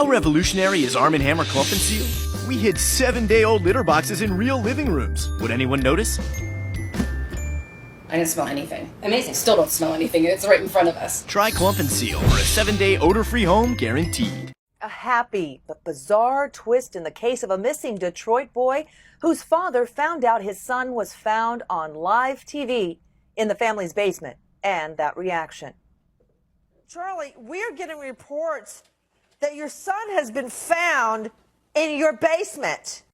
How revolutionary is Arm & Hammer Clump & Seal? We hid 7-day-old litter boxes in real living rooms. Would anyone notice? I didn't smell anything. Amazing. Still don't smell anything. It's right in front of us. Try Clump & Seal for a 7-day odor-free home guaranteed. A happy but bizarre twist in the case of a missing Detroit boy whose father found out his son was found on live TV in the family's basement, and that reaction. Charlie, we're getting reports that your son has been found in your basement.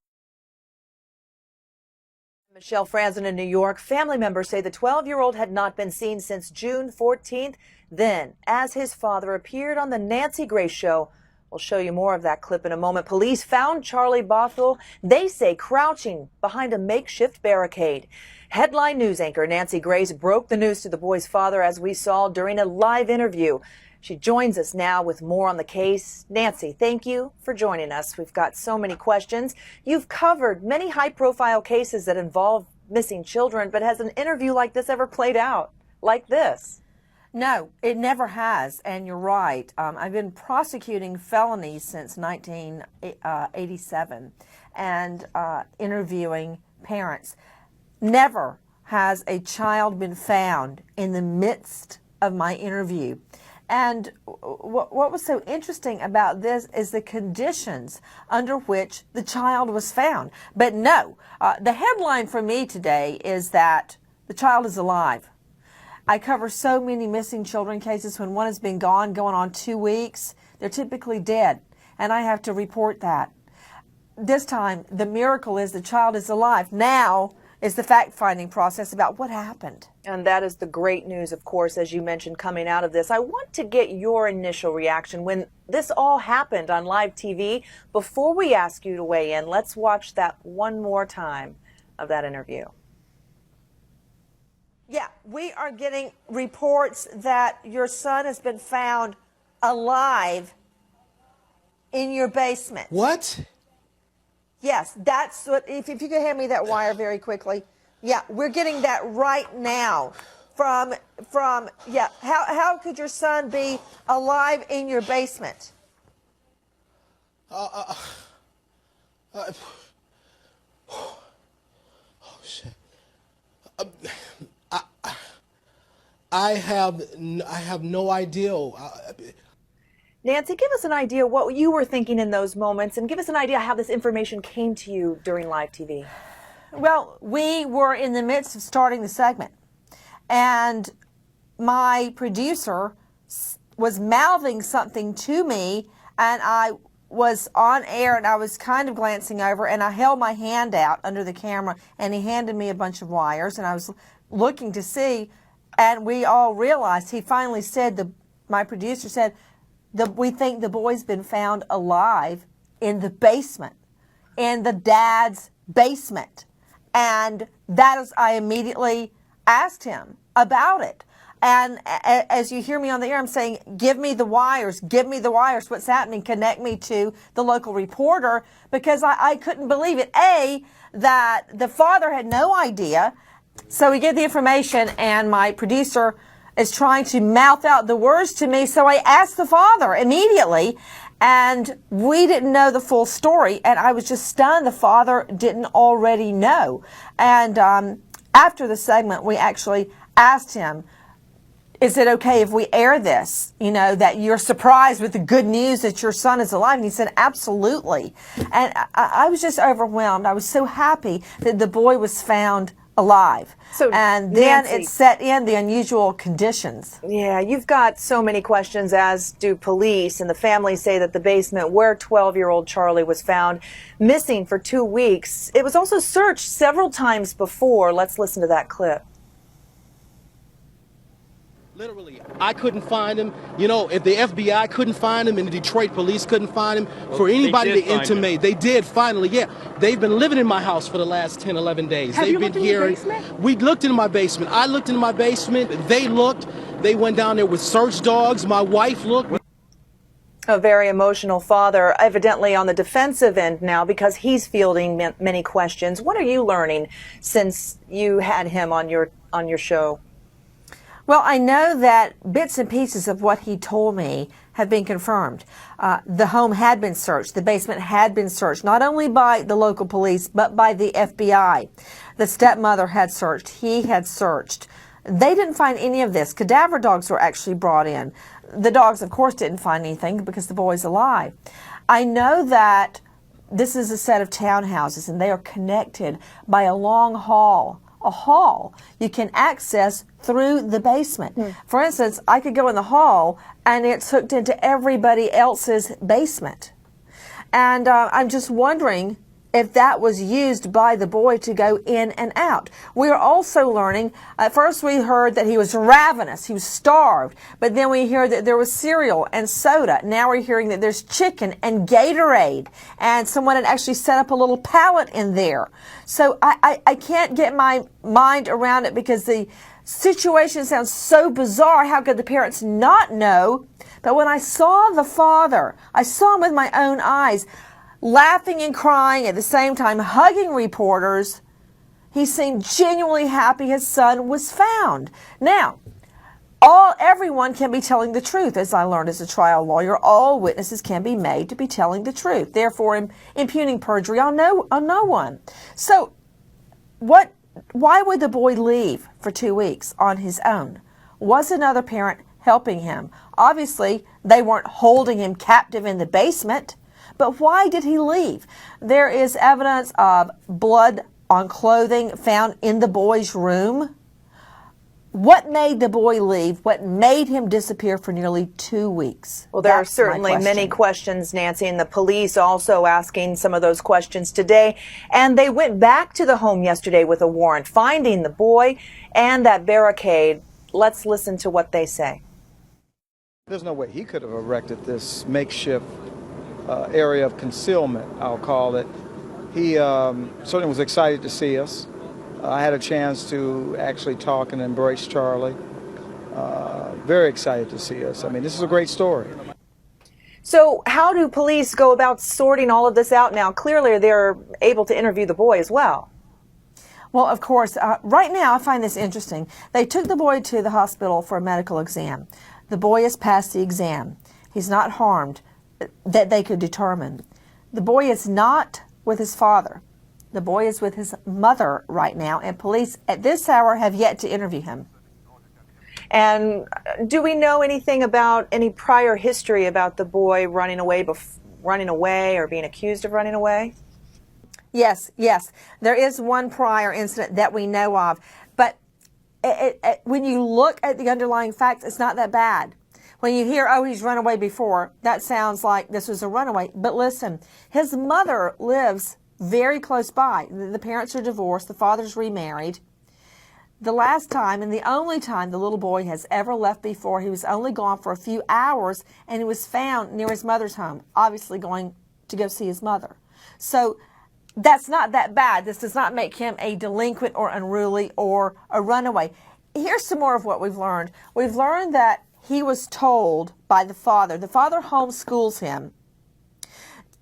Michelle Franzen in New York. Family members say the 12-year-old had not been seen since June 14th. Then, as his father appeared on the Nancy Grace Show, we'll show you more of that clip in a moment. Police found Charlie Bothell, they say, crouching behind a makeshift barricade. Headline news anchor Nancy Grace broke the news to the boy's father, as we saw during a live interview. She joins us now with more on the case. Nancy, thank you for joining us. We've got so many questions. You've covered many high-profile cases that involve missing children, but has an interview like this ever played out like this? No, it never has, and you're right. I've been prosecuting felonies since 1987 and interviewing parents. Never has a child been found in the midst of my interview. And what was so interesting about this is the conditions under which the child was found. But no, the headline for me today is that the child is alive. I cover so many missing children cases. When one has been gone, going on 2 weeks, they're typically dead, and I have to report that. This time, the miracle is the child is alive. Now is the fact-finding process about what happened. And that is the great news, of course, as you mentioned, coming out of this. I want to get your initial reaction when this all happened on live TV. Before we ask you to weigh in, let's watch that one more time of that interview. Yeah, we are getting reports that your son has been found alive in your basement. What? Yes, that's what, if you could hand me that wire very quickly. Yeah, we're getting that right now from how could your son be alive in your basement? Oh, shit. I have no idea. Nancy, give us an idea what you were thinking in those moments, and give us an idea how this information came to you during live TV. Well, we were in the midst of starting the segment, and my producer was mouthing something to me, and I was on air, and I was kind of glancing over, and I held my hand out under the camera, and he handed me a bunch of wires, and I was looking to see, and we all realized, he finally said, my producer said, we think the boy's been found alive in the basement, in the dad's basement. And that is, I immediately asked him about it. And as you hear me on the air, I'm saying, give me the wires, what's happening, connect me to the local reporter, because I couldn't believe it. A, that the father had no idea. So we get the information, and my producer is trying to mouth out the words to me. So I asked the father immediately, and we didn't know the full story. And I was just stunned the father didn't already know. And after the segment, we actually asked him, is it okay if we air this? You know, that you're surprised with the good news that your son is alive. And he said, absolutely. And I was just overwhelmed. I was so happy that the boy was found alive. So, and then Nancy, it set in the unusual conditions. Yeah, you've got so many questions, as do police, and the families say that the basement where 12-year-old Charlie was found missing for 2 weeks. It was also searched several times before. Let's listen to that clip. Literally, I couldn't find him. You know, if the FBI couldn't find him and the Detroit police couldn't find him, for anybody to intimate, they did finally, yeah. They've been living in my house for the last 10, 11 days. Have They've you been looked in here. your basement? We looked in my basement. I looked in my basement. They looked. They went down there with search dogs. My wife looked. A very emotional father, evidently on the defensive end now, because he's fielding many questions. What are you learning since you had him on your show? Well, I know that bits and pieces of what he told me have been confirmed. The home had been searched. The basement had been searched, not only by the local police, but by the FBI. The stepmother had searched. He had searched. They didn't find any of this. Cadaver dogs were actually brought in. The dogs, of course, didn't find anything because the boy's alive. I know that this is a set of townhouses, and they are connected by a long hall. A hall you can access through the basement. For instance, I could go in the hall and it's hooked into everybody else's basement. And I'm just wondering if that was used by the boy to go in and out. We are also learning, at first we heard that he was ravenous, he was starved, but then we hear that there was cereal and soda. Now we're hearing that there's chicken and Gatorade, and someone had actually set up a little pallet in there. So I can't get my mind around it because the situation sounds so bizarre. How could the parents not know? But when I saw the father, I saw him with my own eyes, laughing and crying at the same time, hugging reporters. He seemed genuinely happy his son was found. Now, everyone can be telling the truth, as I learned as a trial lawyer. All witnesses can be made to be telling the truth, therefore impugning perjury on no one. So, why would the boy leave for 2 weeks on his own? Was another parent helping him? Obviously, they weren't holding him captive in the basement. But why did he leave? There is evidence of blood on clothing found in the boy's room. What made the boy leave? What made him disappear for nearly 2 weeks? Well, there are certainly many questions, Nancy, and the police also asking some of those questions today. And they went back to the home yesterday with a warrant, finding the boy and that barricade. Let's listen to what they say. There's no way he could have erected this makeshift area of concealment, I'll call it. He certainly was excited to see us. I had a chance to actually talk and embrace Charlie. Very excited to see us. I mean, this is a great story. So how do police go about sorting all of this out now? Clearly, they're able to interview the boy as well. Well, of course, right now I find this interesting. They took the boy to the hospital for a medical exam. The boy has passed the exam. He's not harmed that they could determine. The boy is not with his father. The boy is with his mother right now, and police at this hour have yet to interview him. And do we know anything about any prior history about the boy running away or being accused of running away? Yes. There is one prior incident that we know of, but when you look at the underlying facts, it's not that bad. When you hear, oh, he's run away before, that sounds like this was a runaway. But listen, his mother lives very close by. The parents are divorced. The father's remarried. The last time and the only time the little boy has ever left before, he was only gone for a few hours, and he was found near his mother's home, obviously going to go see his mother. So that's not that bad. This does not make him a delinquent or unruly or a runaway. Here's some more of what we've learned. We've learned that he was told by the father. The father homeschools him.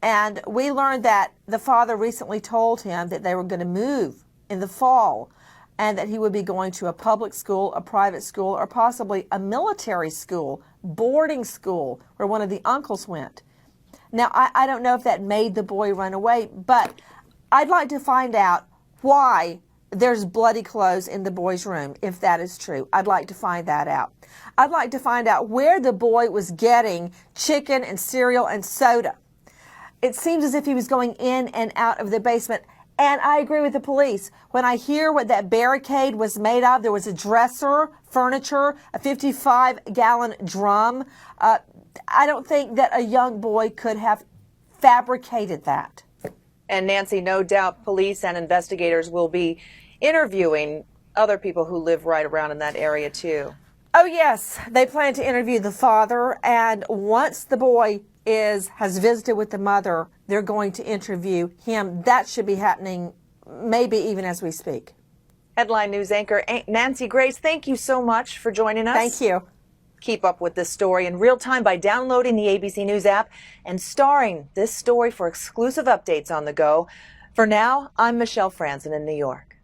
And we learned that the father recently told him that they were going to move in the fall and that he would be going to a public school, a private school, or possibly a military school, boarding school, where one of the uncles went. Now, I don't know if that made the boy run away, but I'd like to find out why there's bloody clothes in the boy's room, if that is true. I'd like to find that out. I'd like to find out where the boy was getting chicken and cereal and soda. It seems as if he was going in and out of the basement. And I agree with the police. When I hear what that barricade was made of, there was a dresser, furniture, a 55-gallon drum. I don't think that a young boy could have fabricated that. And Nancy, no doubt police and investigators will be interviewing other people who live right around in that area too. Oh yes, they plan to interview the father, and once the boy has visited with the mother, they're going to interview him. That should be happening maybe even as we speak. Headline News anchor Nancy Grace, thank you so much for joining us. Thank you. Keep up with this story in real time by downloading the ABC News app and starring this story for exclusive updates on the go. For now, I'm Michelle Franzen in New York.